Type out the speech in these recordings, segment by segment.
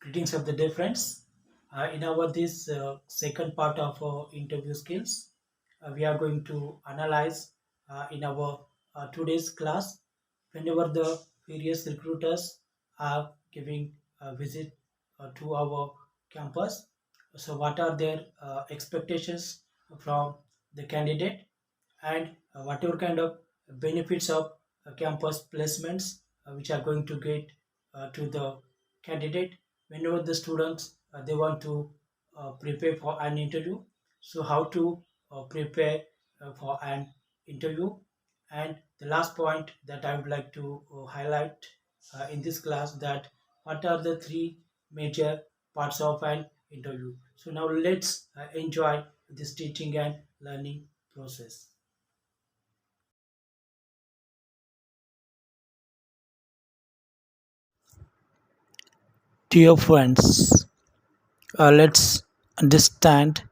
Greetings of the day, friends. In our this second part of our interview skills, we are going to analyze in our today's class. Whenever the various recruiters are giving a visit to our campus, so what are their expectations from the candidate, and whatever kind of benefits of campus placements which are going to get to the candidate whenever the students they want to prepare for an interview. So how to prepare for an interview. And the last point that I would like to highlight in this class, that what are the three major parts of an interview. So now let's enjoy this teaching and learning process. Dear friends, let's understand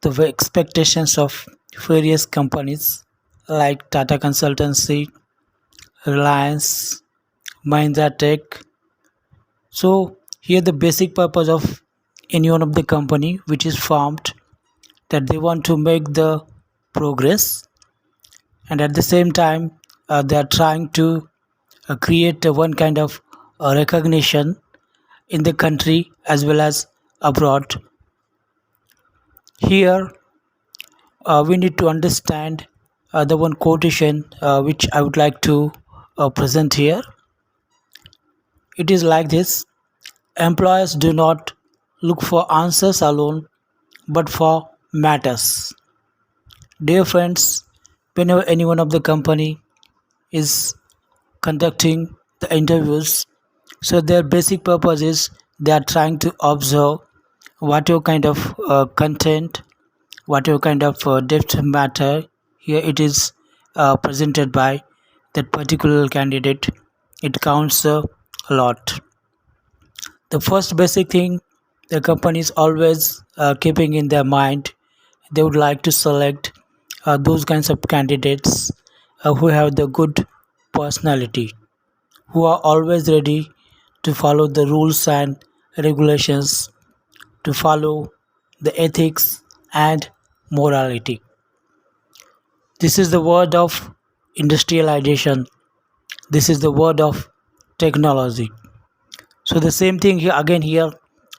the expectations of various companies like Tata Consultancy, Reliance, Mahindra Tech. So, here the basic purpose of any one of the company which is formed, that they want to make the progress, and at the same time they are trying to create one kind of recognition in the country as well as abroad. Here we need to understand the one quotation which I would like to present here. It is like this: employers do not look for answers alone, but for matters. Dear friends, whenever any one of the company is conducting the interviews, so their basic purpose is they are trying to observe whatever kind of content, whatever kind of depth matter here it is presented by that particular candidate. It counts a lot. The first basic thing the company is always keeping in their mind, they would like to select those kinds of candidates who have the good personality, who are always ready to follow the rules and regulations, to follow the ethics and morality. This is the word of industrialization. This is the word of technology. So the same thing here again here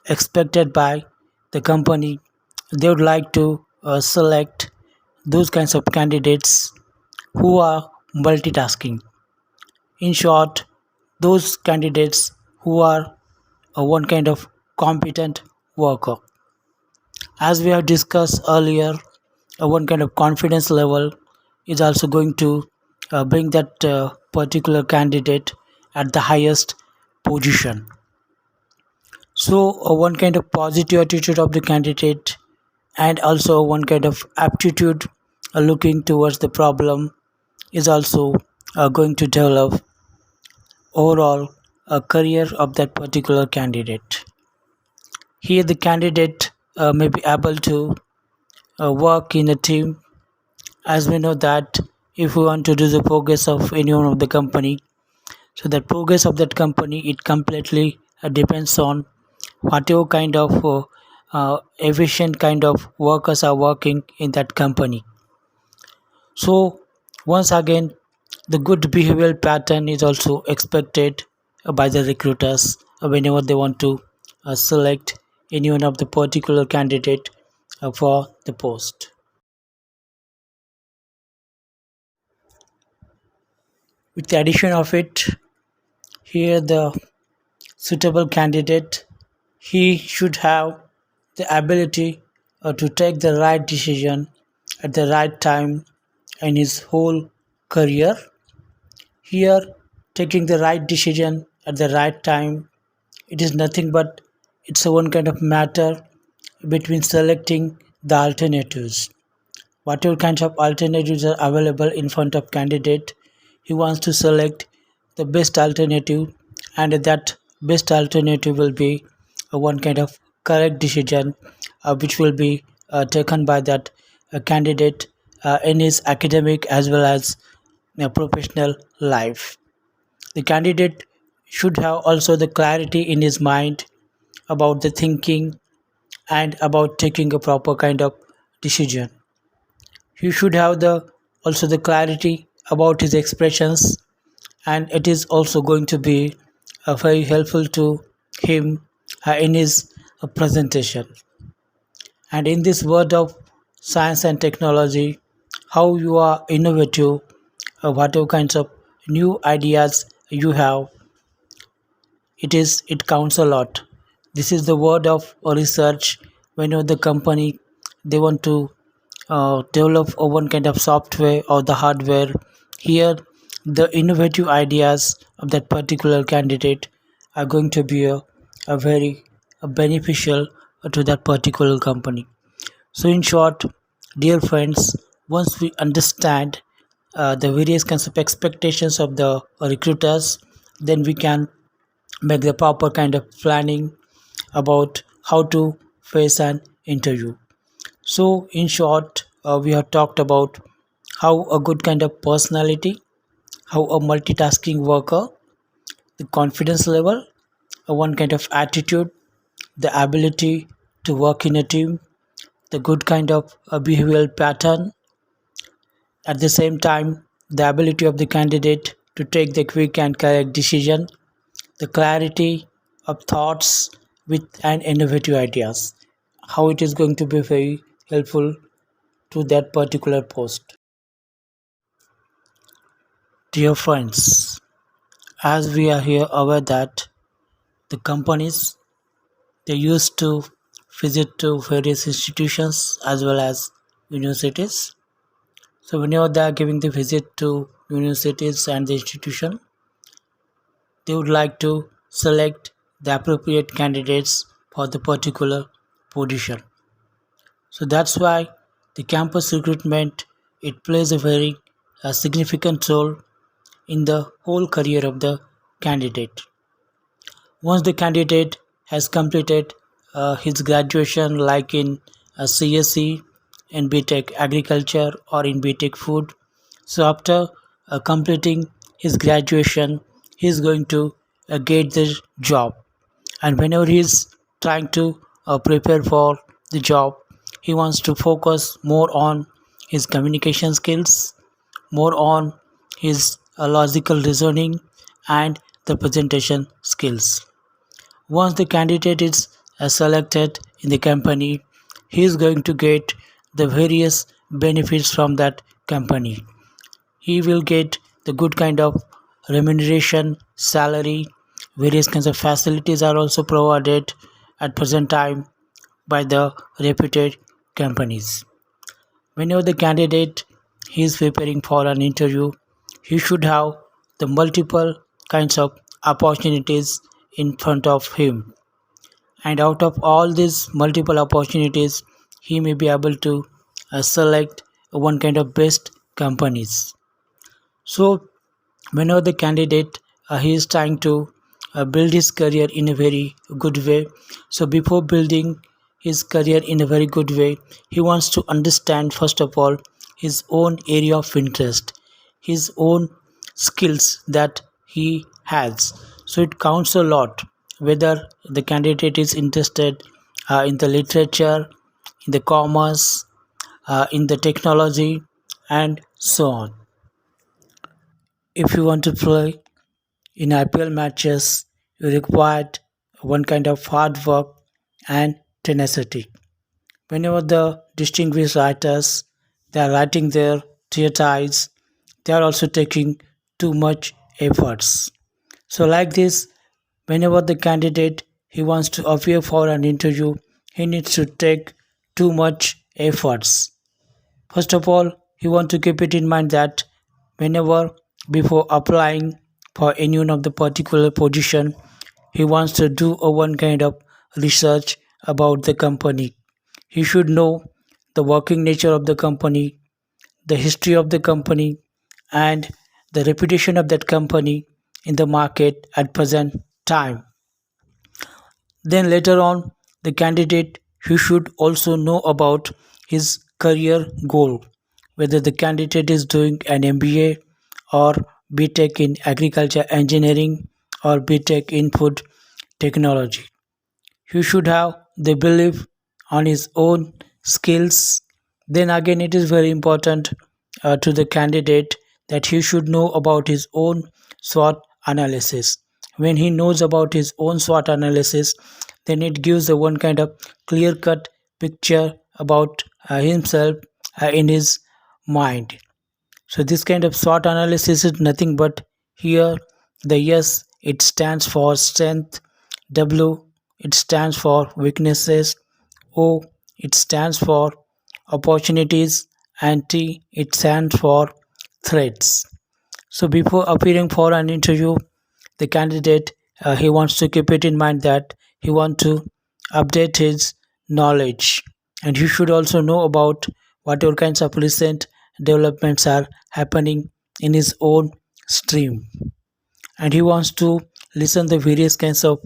expected by the company. They would like to select those kinds of candidates who are multitasking. In short, those candidates who are one kind of competent worker. As we have discussed earlier, one kind of confidence level is also going to bring that particular candidate at the highest position. So, one kind of positive attitude of the candidate, and also one kind of aptitude looking towards the problem is also going to develop overall a career of that particular candidate. Here, the candidate may be able to work in a team, as we know that if we want to do the progress of any one of the company, so the progress of that company it completely depends on whatever kind of efficient kind of workers are working in that company. So once again, the good behavioral pattern is also expected by the recruiters whenever they want to select any one of the particular candidate for the post. With the addition of it, here the suitable candidate, he should have the ability to take the right decision at the right time in his whole career. Here, taking the right decision at the right time, it is nothing but it's a one kind of matter between selecting the alternatives. Whatever kinds of alternatives are available in front of candidate, he wants to select the best alternative, and that best alternative will be one kind of correct decision which will be taken by that candidate in his academic as well as professional life. The candidate should have also the clarity in his mind about the thinking and about taking a proper kind of decision. He should have the also the clarity about his expressions, and it is also going to be very helpful to him in his presentation. And in this world of science and technology, how you are innovative, whatever kinds of new ideas you have, it counts a lot. This is the word of research. Whenever the company they want to develop one kind of software or the hardware, here the innovative ideas of that particular candidate are going to be a very beneficial to that particular company. So in short, dear friends, once we understand the various kinds of expectations of the recruiters, then we can make the proper kind of planning about how to face an interview. So, in short, we have talked about how a good kind of personality, how a multitasking worker, the confidence level, one kind of attitude, the ability to work in a team, the good kind of behavioral pattern, at the same time, the ability of the candidate to take the quick and correct decision, the clarity of thoughts with an innovative ideas, how it is going to be very helpful to that particular post. Dear friends, as we are here aware that the companies they used to visit to various institutions as well as universities. So whenever they are giving the visit to universities and the institution, they would like to select the appropriate candidates for the particular position. So that's why the campus recruitment it plays a very significant role in the whole career of the candidate. Once the candidate has completed his graduation, like in CSE, in BTech Agriculture, or in BTech Food, so after completing his graduation, he is going to get the job. And whenever he is trying to prepare for the job, he wants to focus more on his communication skills, more on his logical reasoning, and the presentation skills. Once the candidate is selected in the company, he is going to get the various benefits from that company. He will get the good kind of remuneration, salary, various kinds of facilities are also provided at present time by the reputed companies. Whenever the candidate is preparing for an interview, he should have the multiple kinds of opportunities in front of him. And out of all these multiple opportunities, he may be able to select one kind of best companies. So whenever the candidate he is trying to build his career in a very good way, so before building his career in a very good way, he wants to understand first of all his own area of interest, his own skills that he has. So it counts a lot whether the candidate is interested in the literature, in the commerce, in the technology, and so on. If you want to play in IPL matches, you required one kind of hard work and tenacity. Whenever the distinguished writers they are writing their treatise, they are also taking too much efforts. So like this, whenever the candidate he wants to appear for an interview, he needs to take too much efforts. First of all, you want to keep it in mind that whenever before applying for any one of the particular position, he wants to do a one kind of research about the company. He should know the working nature of the company, the history of the company, and the reputation of that company in the market at present time. Then later on, the candidate he should also know about his career goal, whether the candidate is doing an MBA or BTech in agriculture engineering or BTech in food technology. he should have the belief on his own skills. Then again, it is very important to the candidate that he should know about his own SWOT analysis. When he knows about his own SWOT analysis, then it gives the one kind of clear cut picture about himself in his mind. So this kind of SWOT analysis is nothing but here the S it stands for strength, W it stands for weaknesses, O it stands for opportunities, and T it stands for threats. So before appearing for an interview, the candidate he wants to keep it in mind that he want to update his knowledge, and he should also know about what all kinds of recent developments are happening in his own stream, and he wants to listen the various kinds of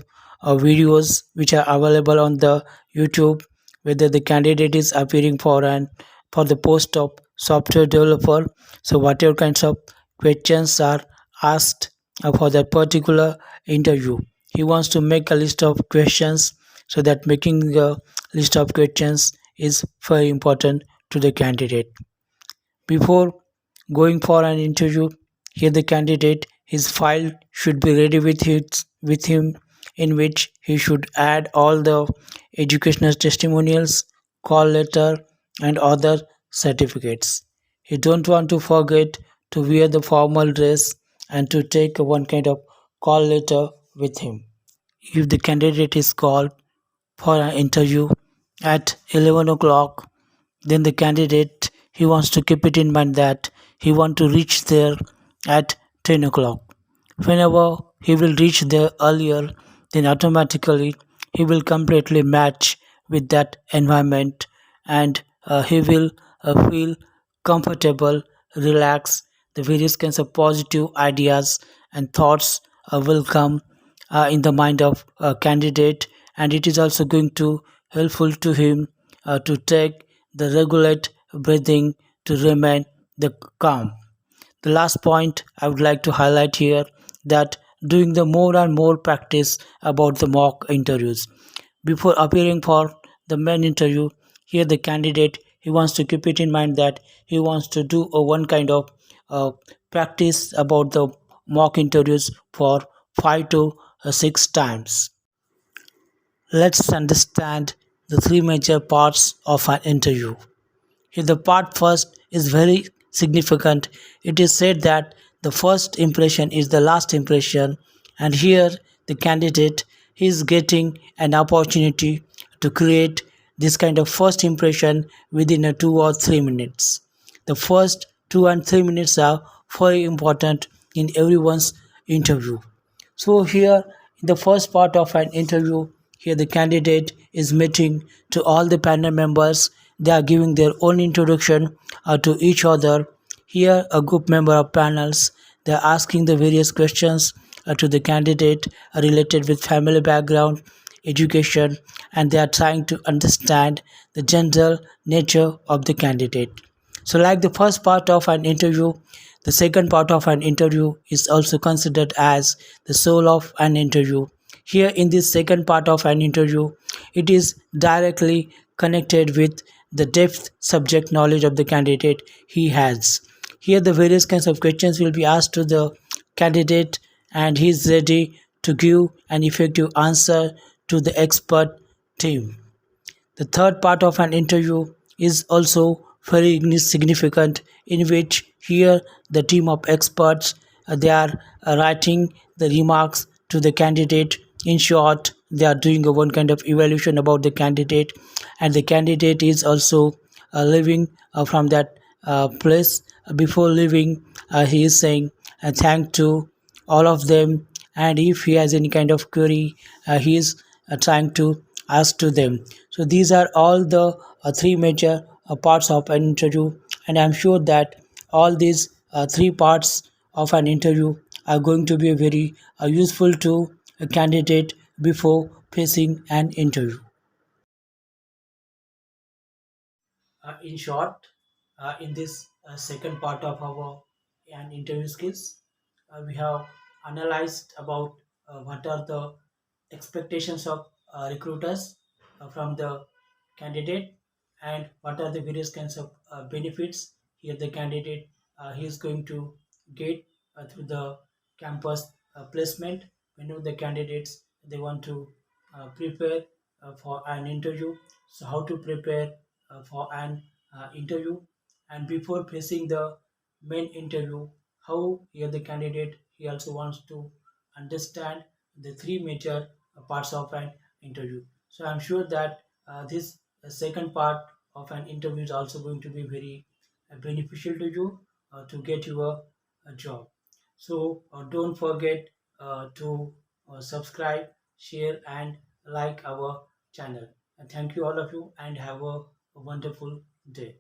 videos which are available on the YouTube, whether the candidate is appearing for the post of software developer. So whatever kinds of questions are asked for that particular interview, he wants to make a list of questions, so that making a list of questions is very important to the candidate. Before going for an interview, here the candidate, his file should be ready with him, in which he should add all the educational testimonials, call letter, and other certificates. He don't want to forget to wear the formal dress and to take one kind of call letter with him. If the candidate is called for an interview at 11 o'clock, then the candidate he wants to keep it in mind that he want to reach there at 10 o'clock. Whenever he will reach there earlier, then automatically he will completely match with that environment, and he will feel comfortable, relaxed. The various kinds of positive ideas and thoughts will come in the mind of a candidate, and it is also going to helpful to him to take the regulate breathing to remain the calm. The last point I would like to highlight here, that doing the more and more practice about the mock interviews before appearing for the main interview. Here the candidate he wants to keep it in mind that he wants to do a one kind of uh, practice about the mock interviews for 5 to 6 times. Let's understand the three major parts of an interview. Here, the part first is very significant. It is said that the first impression is the last impression, and here the candidate is getting an opportunity to create this kind of first impression within a 2 or 3 minutes. The first 2 and 3 minutes are very important in everyone's interview. So here, in the first part of an interview, here the candidate is meeting to all the panel members. They are giving their own introduction to each other. Here, a group member of panels, they are asking the various questions to the candidate related with family background, education, and they are trying to understand the general nature of the candidate. So, like the first part of an interview, the second part of an interview is also considered as the soul of an interview. Here, in this second part of an interview, it is directly connected with the depth subject knowledge of the candidate he has. Here, the various kinds of questions will be asked to the candidate, and he is ready to give an effective answer to the expert team. The third part of an interview is also very significant, in which here the team of experts they are writing the remarks to the candidate. In short, they are doing a one kind of evaluation about the candidate, and the candidate is also leaving from that place. Before leaving, he is saying thank to all of them, and if he has any kind of query, he is trying to ask to them. So these are all the three major parts of an interview, and I'm sure that all these three parts of an interview are going to be very useful to a candidate before facing an interview. In short, in this second part of our interview skills, we have analyzed about what are the expectations of recruiters from the candidate, and what are the various kinds of benefits here the candidate he is going to get through the campus placement. Whenever the candidates they want to prepare for an interview, so how to prepare for an interview, and before facing the main interview, how here the candidate he also wants to understand the three major parts of an interview. So I'm sure that this second part of an interview is also going to be very beneficial to you to get your job. So don't forget to subscribe, share, and like our channel. And thank you all of you, and have a wonderful day.